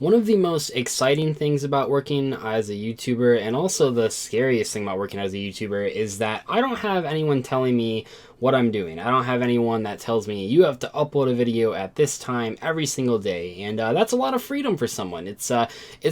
One of the most exciting things about working as a YouTuber, and also the scariest thing about working as a YouTuber, is that I don't have anyone telling me what I'm doing. I don't have anyone that tells me you have to upload a video at this time every single day, and that's a lot of freedom for someone. It's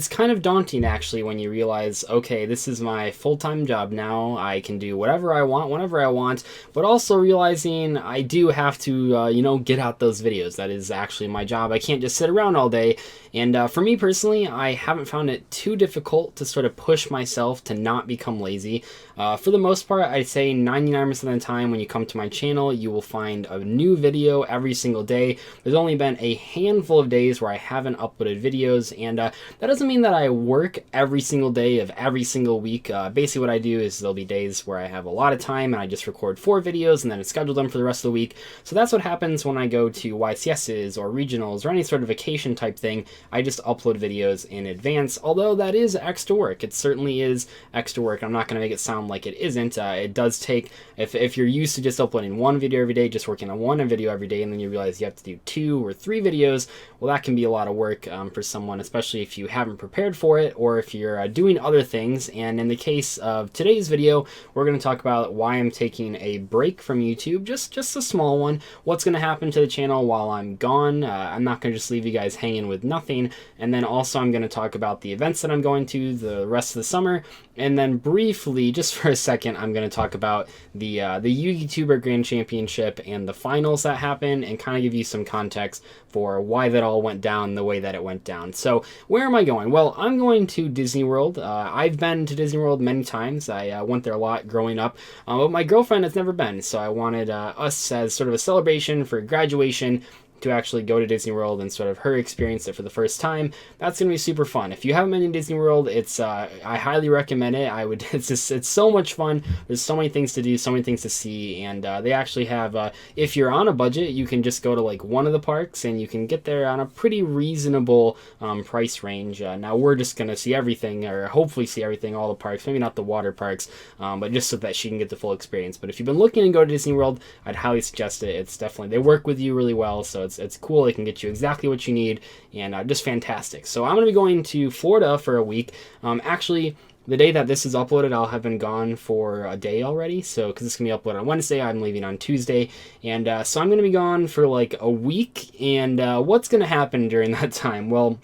kind of daunting actually when you realize, okay, this is my full-time job now. I can do whatever I want, whenever I want, but also realizing I do have to, get out those videos. That is actually my job. I can't just sit around all day. And for me personally, I haven't found it too difficult to sort of push myself to not become lazy. For the most part, I'd say 99% of the time when you come to my channel, you will find a new video every single day. There's only been a handful of days where I haven't uploaded videos, and that doesn't mean that I work every single day of every single week. Basically what I do is there'll be days where I have a lot of time and I just record 4 videos and then I schedule them for the rest of the week. So that's what happens when I go to YCSs or regionals or any sort of vacation type thing. I just upload videos in advance, although that is extra work. It certainly is extra work. I'm not going to make it sound like it isn't. It does take, if you're used to just uploading one video every day, just working on one video every day, and then you realize you have to do 2 or 3 videos, well, that can be a lot of work for someone, especially if you haven't prepared for it or if you're doing other things. And in the case of today's video, we're going to talk about why I'm taking a break from YouTube, just a small one, what's going to happen to the channel while I'm gone. I'm not going to just leave you guys hanging with nothing. And then also I'm going to talk about the events that I'm going to the rest of the summer. And then briefly, just for a second, I'm going to talk about the YouTuber Grand Championship and the finals that happened, and kind of give you some context for why that all went down the way that it went down. So where am I going? Well, I'm going to Disney World. I've been to Disney World many times. I went there a lot growing up, but my girlfriend has never been, so I wanted us as sort of a celebration for graduation to actually go to Disney World and sort of her experience it for the first time. That's gonna be super fun. If you haven't been to Disney World, it's I highly recommend it. It's so much fun. There's so many things to do, so many things to see, and they actually have, if you're on a budget, you can just go to like one of the parks and you can get there on a pretty reasonable price range. Now we're just gonna see everything, or hopefully see everything, all the parks, maybe not the water parks, but just so that she can get the full experience. But if you've been looking to go to Disney World, I'd highly suggest it. It's definitely, they work with you really well, so it's cool. They can get you exactly what you need, and just fantastic. So I'm going to be going to Florida for a week. Actually, the day that this is uploaded, I'll have been gone for a day already. So, because it's going to be uploaded on Wednesday, I'm leaving on Tuesday. And so I'm going to be gone for like a week. And what's going to happen during that time? Well,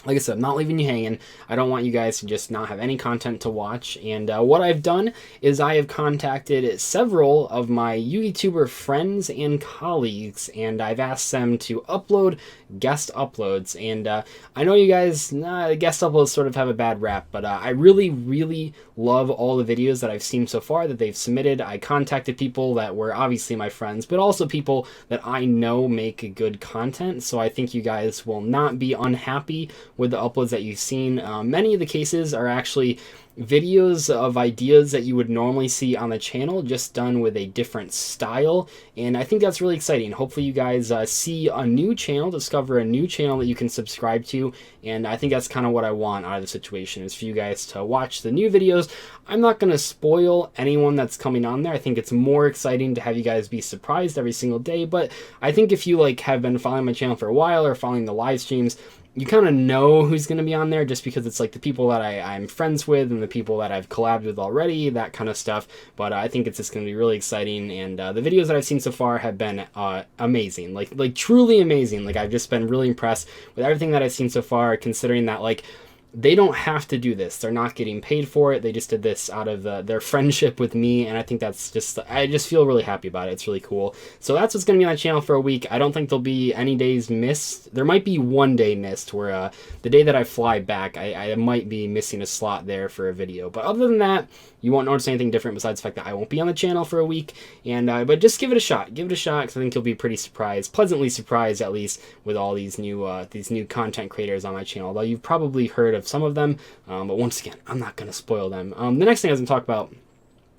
like I said, I'm not leaving you hanging. I don't want you guys to just not have any content to watch. And what I've done is I have contacted several of my YouTuber friends and colleagues, and I've asked them to upload guest uploads. And I know you guys, guest uploads sort of have a bad rap, but I really, really love all the videos that I've seen so far that they've submitted. I contacted people that were obviously my friends, but also people that I know make good content. So I think you guys will not be unhappy with the uploads that you've seen. Many of the cases are actually videos of ideas that you would normally see on the channel, just done with a different style, and I think that's really exciting. Hopefully you guys see a new channel, discover a new channel that you can subscribe to, and I think that's kind of what I want out of the situation, is for you guys to watch the new videos. I'm not going to spoil anyone that's coming on there. I think it's more exciting to have you guys be surprised every single day, but I think if you like have been following my channel for a while or following the live streams, you kind of know who's going to be on there, just because it's like the people that I'm friends with and the people that I've collabed with already, that kind of stuff. But I think it's just going to be really exciting, and the videos that I've seen so far have been amazing, like truly amazing. Like, I've just been really impressed with everything that I've seen so far, considering that like they don't have to do this. They're not getting paid for it. They just did this out of their friendship with me, and I think that's just, I just feel really happy about it. It's really cool. So that's what's going to be on the channel for a week. I don't think there'll be any days missed. There might be one day missed, where the day that I fly back, I might be missing a slot there for a video. But other than that, you won't notice anything different besides the fact that I won't be on the channel for a week. And but just give it a shot. Give it a shot, because I think you'll be pretty surprised, pleasantly surprised at least, with all these new content creators on my channel. Although you've probably heard of some of them, but once again, I'm not going to spoil them. The next thing I was going to talk about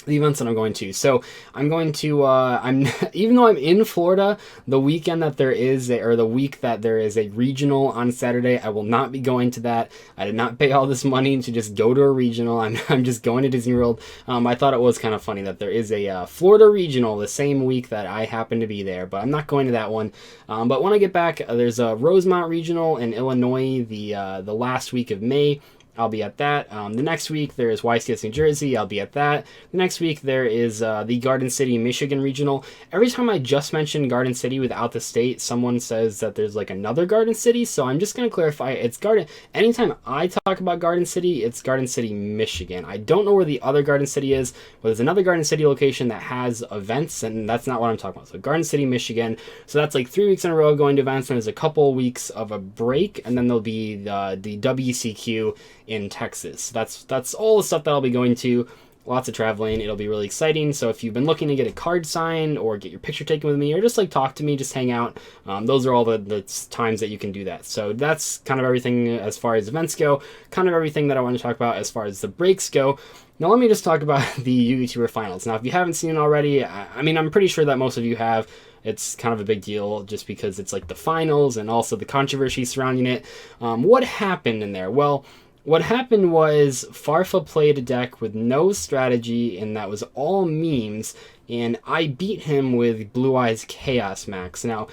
the events that I'm going to. So I'm going to, I'm even though I'm in Florida, the weekend that there is, or the week that there is a regional on Saturday, I will not be going to that. I did not pay all this money to just go to a regional. I'm just going to Disney World. I thought it was kind of funny that there is a Florida regional the same week that I happen to be there, but I'm not going to that one. But when I get back, there's a Rosemont regional in Illinois the last week of May. I'll be at that. The next week there is YCS New Jersey. I'll be at that. The next week there is the Garden City, Michigan regional. Every time I just mention Garden City without the state, someone says that there's like another Garden City. So I'm just going to clarify. It's Garden. Anytime I talk about Garden City, it's Garden City, Michigan. I don't know where the other Garden City is, but there's another Garden City location that has events, and that's not what I'm talking about. So Garden City, Michigan. So that's like 3 weeks in a row going to events, and there's a couple weeks of a break, and then there'll be the WCQ in Texas. That's all the stuff that I'll be going to. Lots of traveling. It'll be really exciting. So if you've been looking to get a card signed or get your picture taken with me or just like talk to me, just hang out, those are all the times that you can do that. So that's kind of everything as far as events go, kind of everything that I want to talk about as far as the breaks go. Now let me just talk about the YouTuber finals. Now if you haven't seen it already, I mean, I'm pretty sure that most of you have. It's kind of a big deal just because it's like the finals and also the controversy surrounding it. What happened in there? Well, what happened was Farfa played a deck with no strategy, and that was all memes, and I beat him with Blue Eyes Chaos Max. Now,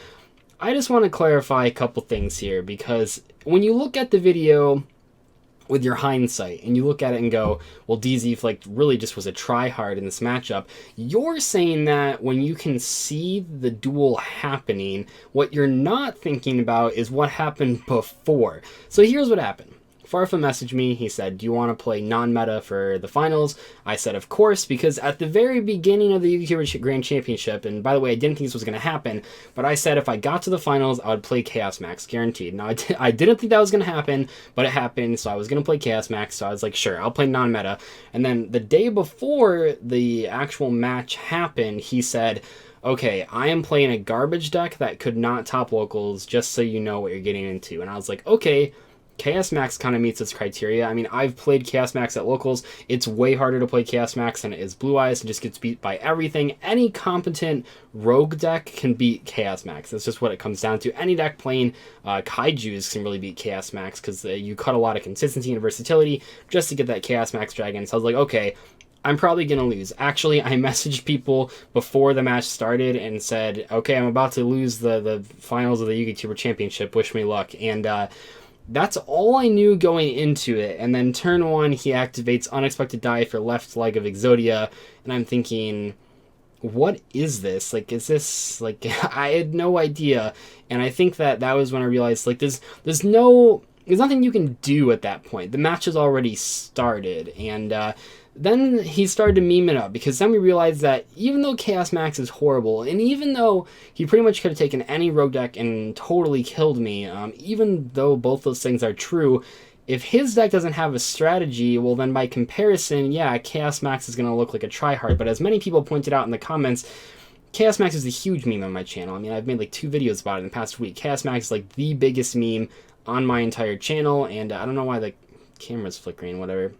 I just want to clarify a couple things here, because when you look at the video with your hindsight and you look at it and go, well, Dzeeff like really just was a tryhard in this matchup, you're saying that when you can see the duel happening, what you're not thinking about is what happened before. So here's what happened. Farfa messaged me. He said, do you want to play non-meta for the finals? I said, of course, because at the very beginning of the YouTuber Grand Championship, and by the way, I didn't think this was going to happen, but I said if I got to the finals, I would play Chaos Max, guaranteed. Now, I didn't think that was going to happen, but it happened, so I was going to play Chaos Max, so I was like, sure, I'll play non-meta. And then the day before the actual match happened, he said, okay, I am playing a garbage deck that could not top locals, just so you know what you're getting into. And I was like, okay, Chaos Max kind of meets its criteria. I mean, I've played Chaos Max at locals. It's way harder to play Chaos Max than it is Blue Eyes. It just gets beat by everything. Any competent rogue deck can beat Chaos Max. That's just what it comes down to. Any deck playing Kaijus can really beat Chaos Max because you cut a lot of consistency and versatility just to get that Chaos Max dragon. So I was like, okay, I'm probably going to lose. Actually, I messaged people before the match started and said, okay, I'm about to lose the finals of the YouTuber Championship. Wish me luck. And that's all I knew going into it. And then turn 1, he activates Unexpected Die for left leg of Exodia. And I'm thinking, what is this? Like, is this, like, I had no idea. And I think that was when I realized, like, there's nothing you can do at that point. The match has already started. And then he started to meme it up, because then we realized that even though Chaos Max is horrible, and even though he pretty much could have taken any rogue deck and totally killed me, even though both those things are true, if his deck doesn't have a strategy, well then by comparison, yeah, Chaos Max is going to look like a tryhard. But as many people pointed out in the comments, Chaos Max is a huge meme on my channel. I mean, I've made like 2 videos about it in the past week. Chaos Max is like the biggest meme on my entire channel, and I don't know why the camera's flickering, whatever.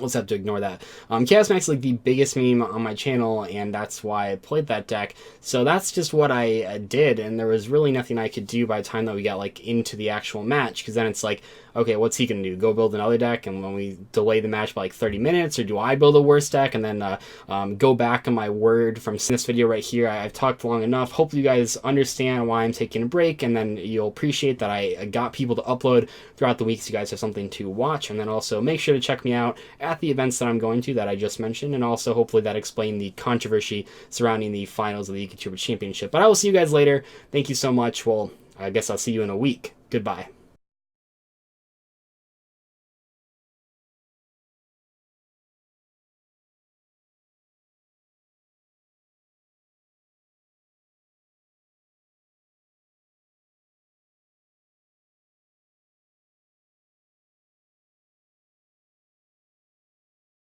Let's have to ignore that. Chaos Max is like the biggest meme on my channel, and that's why I played that deck. So that's just what I did, and there was really nothing I could do by the time that we got like into the actual match, because then it's like, okay, what's he gonna do? Go build another deck, and when we delay the match by like 30 minutes, or do I build a worse deck and then go back on my word from this video right here? I've talked long enough. Hopefully you guys understand why I'm taking a break, and then you'll appreciate that I got people to upload throughout the week so you guys have something to watch. And then also make sure to check me out at the events that I'm going to that I just mentioned, and also hopefully that explained the controversy surrounding the finals of the YouTuber Championship. But I will see you guys later. Thank you so much. Well, I guess I'll see you in a week. Goodbye.